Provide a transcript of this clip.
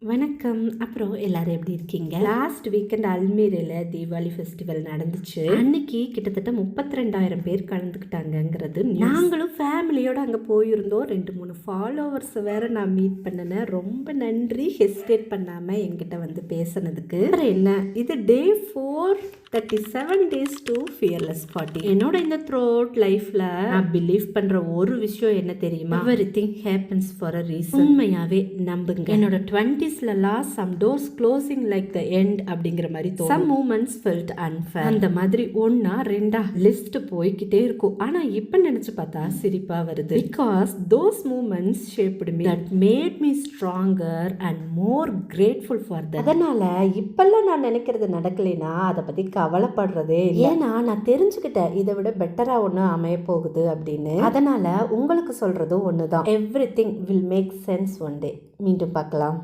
வணக்கம். அப்புறம் எல்லாரும் எப்படி இருக்கீங்க? லாஸ்ட் வீக்கெண்ட் அல்மீரில தீபாவளி ஃபெஸ்டிவல் நடந்துச்சு. அன்னைக்கு கிட்டத்தட்ட 32,000 பேர் கலந்துக்கிட்டாங்கங்கிறது நாங்களும் ஃபேமிலியோட அங்க போயிருந்தோம். 2-3 ஃபாலோவர்ஸ் வேற நான் மீட் பண்ணினேன். ரொம்ப நன்றி ஹெசிடேட் பண்ணாம என்கிட்ட வந்து பேசுனதுக்கு. அப்புறம் என்ன, இது டே 437 டேஸ் டு ஃபியர்லெஸ் 40. என்னோட இந்த த்ரோட் லைஃப்ல நான் பிலீவ் பண்ற ஒரு விஷயம் என்ன தெரியுமா? Everything happens for a reason. உண்மையாவே நம்புங்க. என்னோட 20s some doors closing like the end அப்படிங்கிற மாதிரி தோணும். Some moments felt unfair. அந்த மாதிரி ஒன்னா ரெண்டா லிஸ்ட் போய்கிட்டே இருக்கும். ஆனா இப்ப நினைச்சு பார்த்தா சிரிப்பா வருது. Because those moments shaped me, that made me stronger and more grateful for that. அதனால இப்பெல்லாம் நான் நினைக்கிறது நடக்கலைன்னா அதை பத்தி கவலைப்படுறதே இல்லை. ஏன்னா நான் தெரிஞ்சுக்கிட்டேன் இதை விட பெட்டரா ஒண்ணு அமைய போகுது அப்படின்னு. அதனால உங்களுக்கு சொல்றதும் ஒண்ணுதான். Everything will make sense one day. மீண்டும் பார்க்கலாம்.